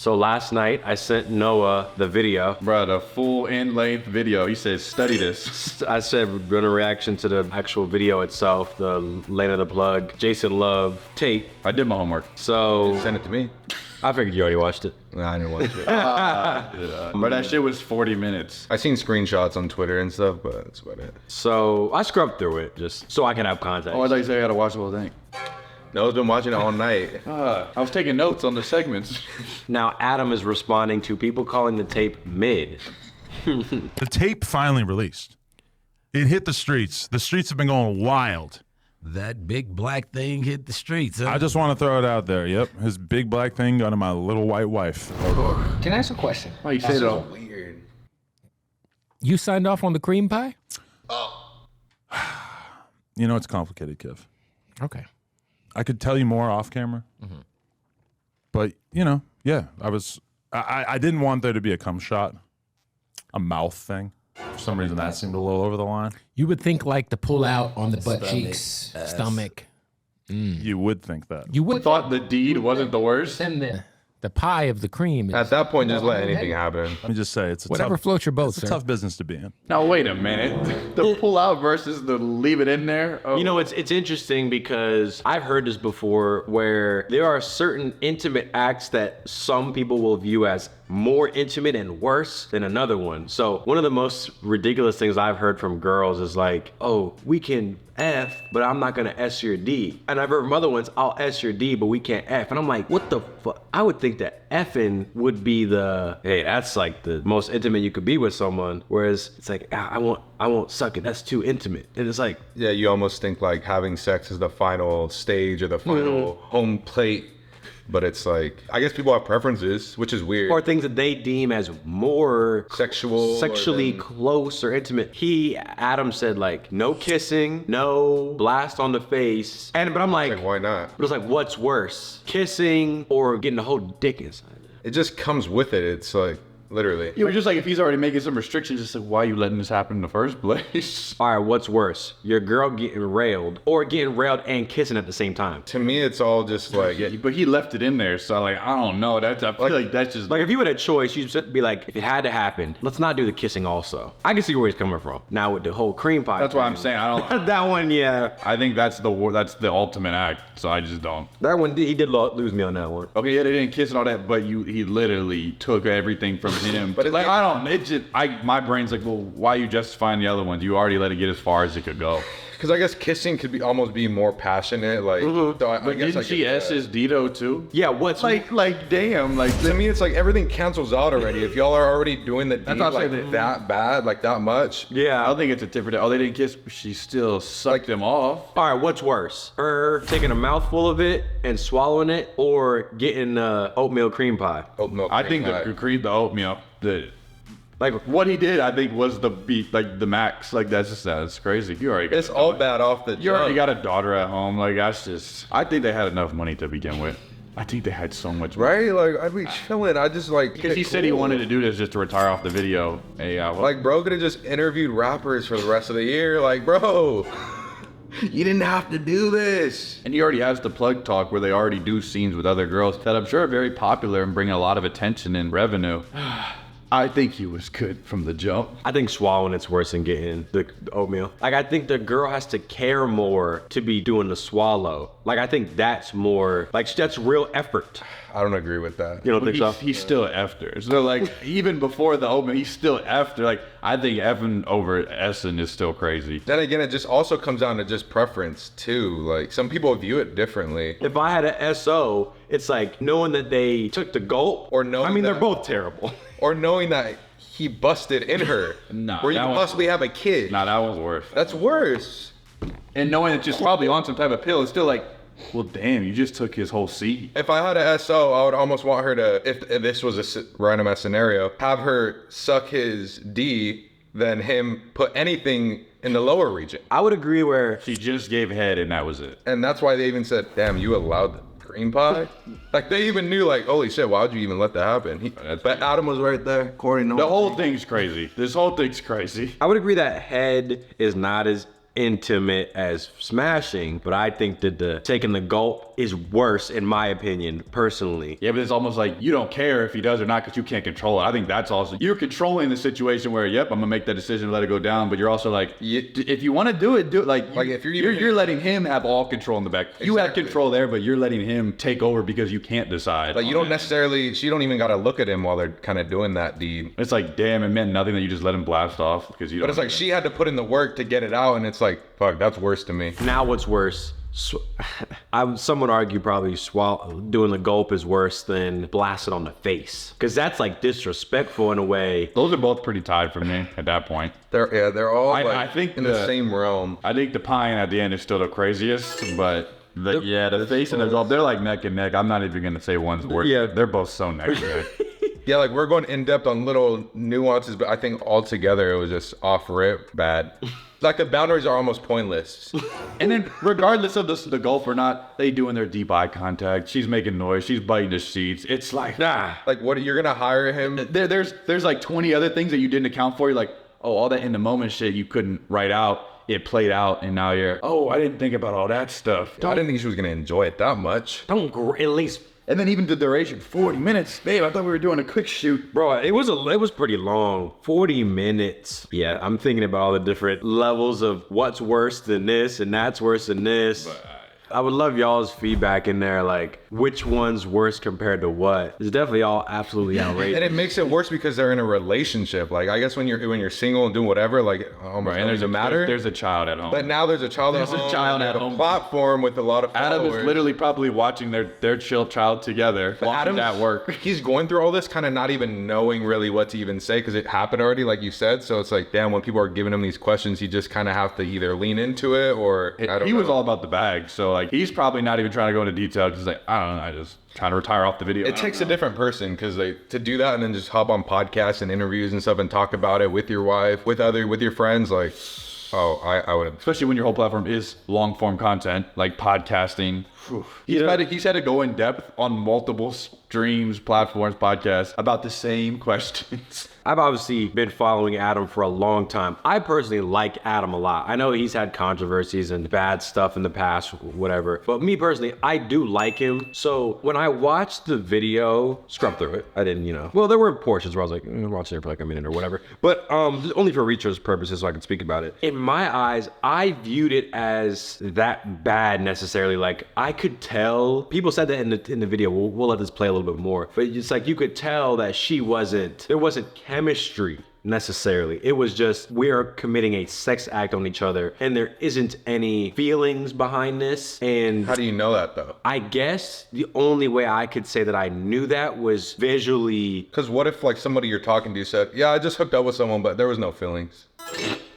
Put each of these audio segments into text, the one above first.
So last night I sent Noah the video. Bro, the full in-length video. He said, study this. I said run a reaction to the actual video itself, the Lena the Plug, Jason Love tape. I did my homework. So Send it to me. I figured you already watched it. Nah, I didn't watch it. But that shit was 40 minutes. I seen screenshots on Twitter and stuff, but that's about it. So I scrubbed through it just so I can have context. Oh, I thought you said I gotta watch the whole thing. Noah's been watching it all night. I was taking notes on the segments. Now Adam is responding to people calling the tape mid. The tape finally released. It hit the streets. The streets have been going wild. That big black thing hit the streets. Huh? I just want to throw it out there. Yep, his big black thing got to my little white wife. Can I ask a question? Why you say that? Weird. You signed off on the cream pie? You know, it's complicated, Kev. Okay. I could tell you more off camera, but you know, yeah, I didn't want there to be a cum shot, a mouth thing. For some reason, that seemed a little over the line. You would think like the pull out on the butt cheeks, stomach. You would think that. You would Thought the deed wasn't the worst? send the pie of the cream. At that point, just let anything happen. Let me just say, it's a Whatever tough, floats your boat, it's a sir. tough business to be in. Now, wait a minute. The pull out versus the leave it in there? Oh. You know, it's interesting because I've heard this before where there are certain intimate acts that some people will view as more intimate and worse than another one. So one of the most ridiculous things I've heard from girls is like, oh, we can F, but I'm not gonna S your D. And I've heard from other ones, I'll S your D, but we can't F. And I'm like, what the fuck? I would think that Effing would be the, hey, that's like the most intimate you could be with someone. Whereas it's like, I won't suck it. That's too intimate. And it's like, Yeah, you almost think like having sex is the final stage or the final home plate. But it's like, I guess people have preferences, which is weird. or things that they deem as more sexually than- close or intimate. Adam said like, no kissing, no blast on the face. But I'm like, Like, why not? but it's like, what's worse? Kissing or getting a whole dick inside it? It just comes with it. It's like, literally. You were just like, if he's already making some restrictions, it's like, why are you letting this happen in the first place? All right, what's worse? Your girl getting railed or getting railed and kissing at the same time? To me, it's all just like, Yeah, but he left it in there, so like, I don't know. I feel like that's just Like if you had a choice, you'd be like, if it had to happen, let's not do the kissing also. I can see where he's coming from. Now with the whole cream pie. That's why I'm saying I don't. That one, yeah. I think that's the ultimate act. So I just don't. That one, he did lose me on that one. Okay, yeah, they didn't kiss and all that, but he literally took everything from him. But it's like, I don't. It just my brain's like, well, why are you justifying the other ones? You already let it get as far as it could go. because I guess kissing could almost be more passionate. Like, so I But guess I didn't she get S that. his Dito too? Yeah, what's Like damn, like To me, it's like everything cancels out already. If y'all are already doing the deed what I'm like saying. that bad, like that much. I yeah. don't think it's a different. Oh, they didn't kiss. She still sucked him off. All right, what's worse? Her taking a mouthful of it and swallowing it, or getting oatmeal cream pie? Oat milk I cream think pie. the oatmeal, like what he did, I think was the beat, like the max. Like that's crazy. You already got It's all bad off the You already jump. got a daughter at home. Like that's just. I think they had enough money to begin with. I think they had so much money. Right? Like, I'd be chilling. I just like. Because he said he wanted to do this just to retire off the video. Hey, Like, bro could have just interviewed rappers for the rest of the year. Like, bro, you didn't have to do this. and he already has the plug talk where they already do scenes with other girls that I'm sure are very popular and bring a lot of attention and revenue. I think he was good from the jump. I think swallowing it's worse than getting the oatmeal. Like I think the girl has to care more to be doing the swallow. Like I think that's more like that's real effort. I don't agree with that. You don't think so? He's still after. So like even before the oatmeal, he's still after. Like I think Evan over Essen is still crazy. Then again, it just also comes down to just preference too. Like, some people view it differently. If I had a SO, it's like knowing that they took the gulp. Or knowing I mean, they're that- both terrible. Or knowing that he busted in her. Nah, where you that could one- possibly have a kid. Nah, that one's worse. That's worse. And knowing that she's probably on some type of pill, it's still like, well, damn, you just took his whole seed. If I had a SO, I would almost want her to, if this was a random ass scenario, have her suck his D, then him put anything in the lower region. I would agree where She just gave head and that was it. And that's why they even said, damn, you allowed the cream pie? Like, they even knew, like, holy shit, why would you even let that happen? But Adam was right there. Corey knows. The whole thing's crazy. This whole thing's crazy. I would agree that head is not as intimate as smashing, but I think that the taking the gulp is worse in my opinion, personally. Yeah, but it's almost like you don't care if he does or not because you can't control it. I think that's also, you're controlling the situation where, yep, I'm gonna make that decision, let it go down, but you're also like, if you want to do it, do it. Like if you're letting him have all control in the back. You have control there, but you're letting him take over because you can't decide. Like you don't necessarily, she don't even got to look at him while they're kind of doing that deed. It's like, damn, it meant nothing that you just let him blast off because you don't. But it's like she had to put in the work to get it out, and it's like, fuck, that's worse to me. Now what's worse? Some would argue probably doing the gulp is worse than blasting on the face, because that's like disrespectful in a way. Those are both pretty tied for me at that point. They're all I think in the same realm. I think the pine at the end is still the craziest, but the face and the gulp, they're like neck and neck. I'm not even gonna say one's worse. Yeah, they're both so neck and neck. Yeah, like we're going in depth on little nuances, but I think altogether it was just off rip bad. Like the boundaries are almost pointless. And then regardless of the gulp or not, they doing their deep eye contact. She's making noise. She's biting the sheets. It's like, like what, you're gonna hire him? There's like 20 other things that you didn't account for. You're like, oh, all that in the moment shit you couldn't write out. It played out, and now you're, oh, I didn't think about all that stuff. I didn't think she was gonna enjoy it that much. At least. And then even the duration, 40 minutes. Babe, I thought we were doing a quick shoot. Bro, it was pretty long. 40 minutes. Yeah, I'm thinking about all the different levels of what's worse than this and that's worse than this. I would love y'all's feedback in there, like which one's worse compared to what. It's definitely all absolutely outrageous. And it makes it worse because they're in a relationship. Like I guess when you're single and doing whatever, like almost doesn't matter. There's a child at home. But now there's a child at home. There's a child at home. Platform with a lot of followers. Adam is literally probably watching their chill child together. Watching that work. He's going through all this kind of not even knowing really what to even say because it happened already, like you said. So it's like, damn, when people are giving him these questions, he just kind of have to either lean into it or I don't know. He was all about the bag, so like he's probably not even trying to go into detail because like, I don't know, I just trying to retire off the video. It takes a different person because to do that and then just hop on podcasts and interviews and stuff and talk about it with your wife, with your friends, like, oh, I wouldn't. Especially when your whole platform is long form content, like podcasting. He's had to go in depth on multiple streams, platforms, podcasts about the same questions. I've obviously been following Adam for a long time. I personally like Adam a lot. I know he's had controversies and bad stuff in the past, whatever. But me personally, I do like him. So when I watched the video, scrub through it. I didn't, well, there were portions where I was like, watching it for like a minute or whatever. But only for research purposes so I can speak about it. In my eyes, I viewed it as that bad necessarily. Like I could tell, people said that in the video, we'll let this play a little bit more. But it's like you could tell that there wasn't chemistry necessarily. It was just, we are committing a sex act on each other and there isn't any feelings behind this. And how do you know that though? I guess the only way I could say that I knew that was visually. Because what if like somebody you're talking to said, yeah, I just hooked up with someone, but there was no feelings.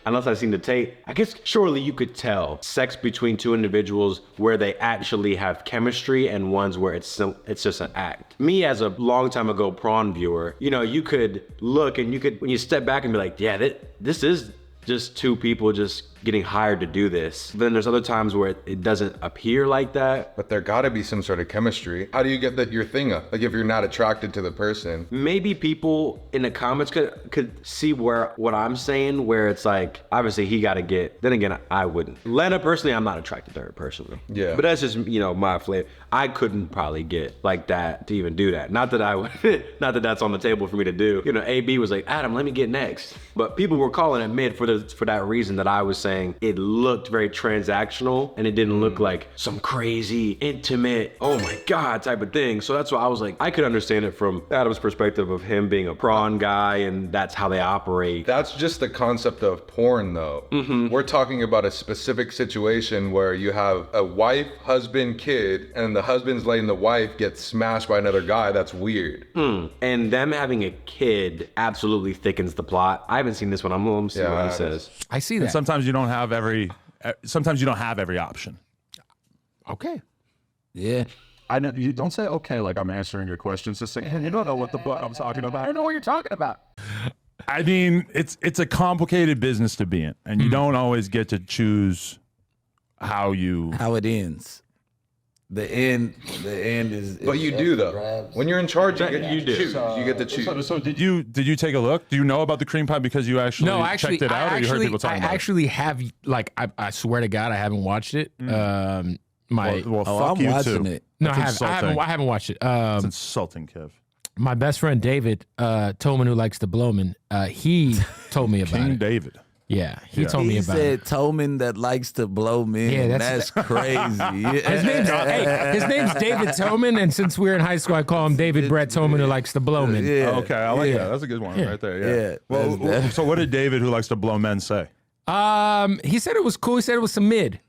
Unless I've seen the tape, I guess surely you could tell sex between two individuals where they actually have chemistry and ones where it's just an act. Me as a long time ago prawn viewer, you could look and when you step back and be like, yeah, this is just two people just getting hired to do this. Then there's other times where it doesn't appear like that. But there gotta be some sort of chemistry. How do you get your thing up? Like if you're not attracted to the person. Maybe people in the comments could see what I'm saying, where it's like, obviously he gotta get, then again, I wouldn't. Lena, personally, I'm not attracted to her personally. Yeah. But that's just, my flavor. I couldn't probably get like that to even do that. Not that I would, not that that's on the table for me to do. AB was like, Adam, let me get next. But people were calling it mid for that reason that I was saying it looked very transactional and it didn't look like some crazy, intimate, oh my God type of thing. So that's why I was like, I could understand it from Adam's perspective of him being a prawn guy and that's how they operate. That's just the concept of porn though. Mm-hmm. We're talking about a specific situation where you have a wife, husband, kid, and the husband's letting the wife get smashed by another guy. That's weird. And them having a kid absolutely thickens the plot. I haven't seen this one. I'm gonna see what it says. I see that. And sometimes you don't have every option. Okay. Yeah. I know you don't say okay like I'm answering your questions. Just say, hey, you don't know what the fuck I'm talking about. I don't know what you're talking about. I mean, it's a complicated business to be in, and you don't always get to choose how it ends. The end is. But you do though. When you're in charge, you get to choose. You get to choose. So did you take a look? Do you know about the cream pie because you actually checked it out, or you heard people talking about it? I actually have, like, I swear to God, I haven't watched it. Well, I'm fuck you watching too. it. No, That's I haven't watched it. It's insulting, Kev. My best friend David Tolman, who likes to blow man, he told me about King it. David. Yeah, he told me He about said it. Tolman that likes to blow men. Yeah, that's crazy. His name's David Tolman, and since we were in high school, I call him David Brett Tolman, who likes to blow men. Yeah. Okay, I like that. That's a good one right there. Yeah. Yeah, Well, so what did David, who likes to blow men, say? He said it was cool. He said it was some mid.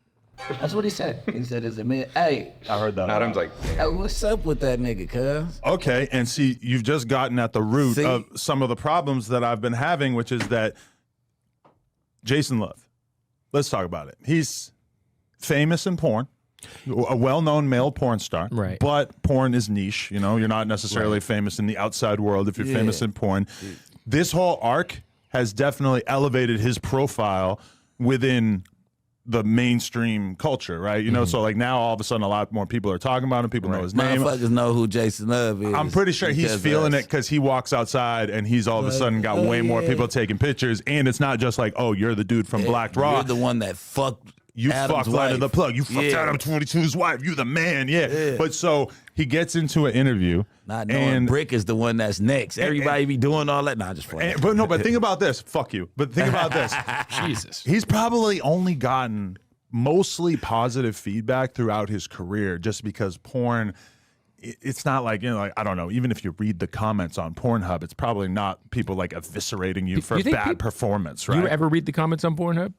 That's what he said. He said, "It's a man." Hey, I heard that. Adam's like, what's up with that nigga, cuz? Okay, and see, you've just gotten at the root of some of the problems that I've been having, which is that Jason Love. Let's talk about it. He's famous in porn, a well-known male porn star. Right. But porn is niche. You know, you're not necessarily famous in the outside world if you're famous in porn. This whole arc has definitely elevated his profile within the mainstream culture, right? You know, so like now all of a sudden a lot more people are talking about him. People know his name. Motherfuckers know who Jason Love is. I'm pretty sure he's feeling it because he walks outside and he's all of a sudden got way more people taking pictures. And it's not just like, oh, you're the dude from Black Raw. You're the one that fucked You Adam's fucked Lena wife. the plug. You fucked Adam 22's wife. You the man. Yeah. But so he gets into an interview. Not knowing Brick is the one that's next. Everybody be doing all that. Nah, just playing. But think about this. Fuck you. But think about this. Jesus. He's probably only gotten mostly positive feedback throughout his career just because porn, it's not like, you know, like, I don't know, even if you read the comments on Pornhub, it's probably not people like eviscerating you for bad performance, right? You ever read the comments on Pornhub?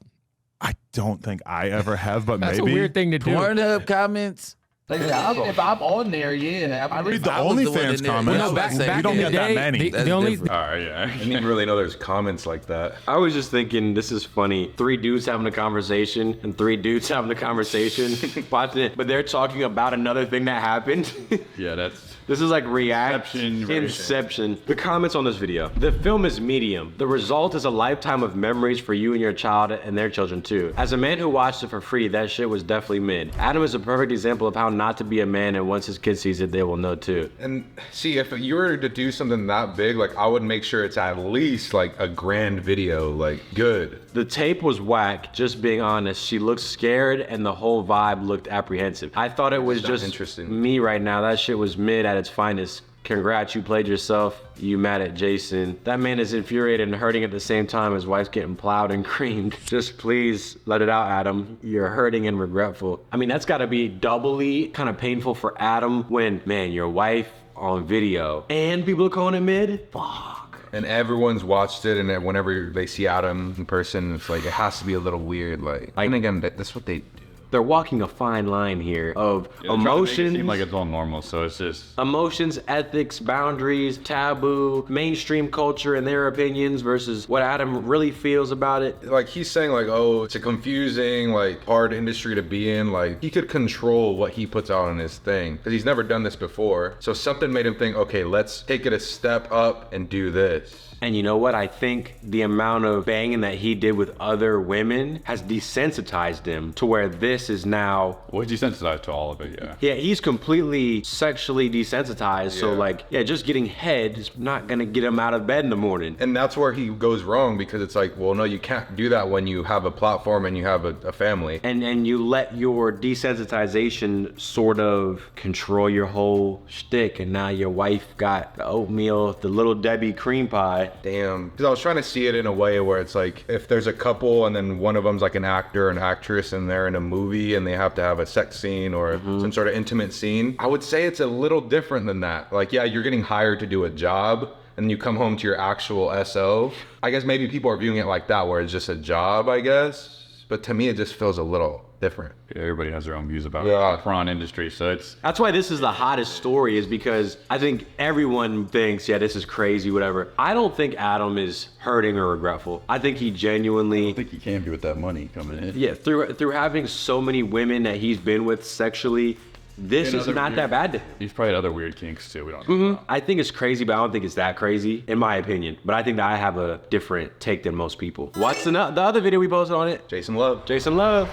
I don't think I ever have, but That's maybe. a weird thing to do. Pornhub comments. If I'm on there, yeah. I read the I was the one OnlyFans in there. comments. Well, no, back we in don't the get that day, many. the only different. All right, yeah. I didn't even really know there's comments like that. I was just thinking, this is funny. 3 dudes having a conversation and 3 dudes having a conversation, watching it, but they're talking about another thing that happened. Yeah, that's This is like Inception. The comments on this video. The film is medium. The result is a lifetime of memories for you and your child and their children too. As a man who watched it for free, that shit was definitely mid. Adam is a perfect example of how not to be a man, and once his kid sees it, they will know too. And see, if you were to do something that big, like I would make sure it's at least like a grand video, like good. The tape was whack, just being honest. She looked scared and the whole vibe looked apprehensive. I thought it was just interesting. me right now. That shit was mid at its finest. Congrats, you played yourself. You mad at Jason. That man is infuriated and hurting at the same time. His wife's getting plowed and creamed. Just please let it out, Adam. You're hurting and regretful. I mean, that's gotta be doubly kind of painful for Adam when, man, your wife on video and people are calling it mid? Fuck. And everyone's watched it, and then whenever they see Adam in person, it's like it has to be a little weird. Like and again, that's what they do. They're walking a fine line here of It emotions. seem like it's all normal, so it's just Emotions, ethics, boundaries, taboo, mainstream culture and their opinions versus what Adam really feels about it. Like he's saying, like, oh, it's a confusing, like hard industry to be in. Like he could control what he puts out on his thing because he's never done this before. So something made him think, okay, let's take it a step up and do this. And you know what? I think the amount of banging that he did with other women has desensitized him to where this is now. well, he's desensitized to all of it, yeah. Yeah, he's completely sexually desensitized. So Yeah. like, yeah, just getting head is not gonna get him out of bed in the morning. And that's where he goes wrong because it's like, well, no, you can't do that when you have a platform and you have a family. And you let your desensitization sort of control your whole shtick, and now your wife got the oatmeal, the little Debbie cream pie. Damn. Because I was trying to see it in a way where it's like, if there's a couple and then one of them's like an actor and actress and they're in a movie and they have to have a sex scene or some sort of intimate scene, I would say it's a little different than that. Like, yeah, you're getting hired to do a job and you come home to your actual SO. I guess maybe people are viewing it like that, where it's just a job, I guess. But to me, it just feels a little different. Everybody has their own views about Yeah. the prawn industry, so it's That's why this is the hottest story, is because I think everyone thinks, yeah, this is crazy, whatever. I don't think Adam is hurting or regretful. I think he genuinely, I think you can be with that money coming in. yeah, through having so many women that he's been with sexually, this is not that bad to him. He's probably had other weird kinks too. We don't know. I think it's crazy, but I don't think it's that crazy, in my opinion. But I think that I have a different take than most people. What's the other video we posted on it? Jason Love. Jason Love.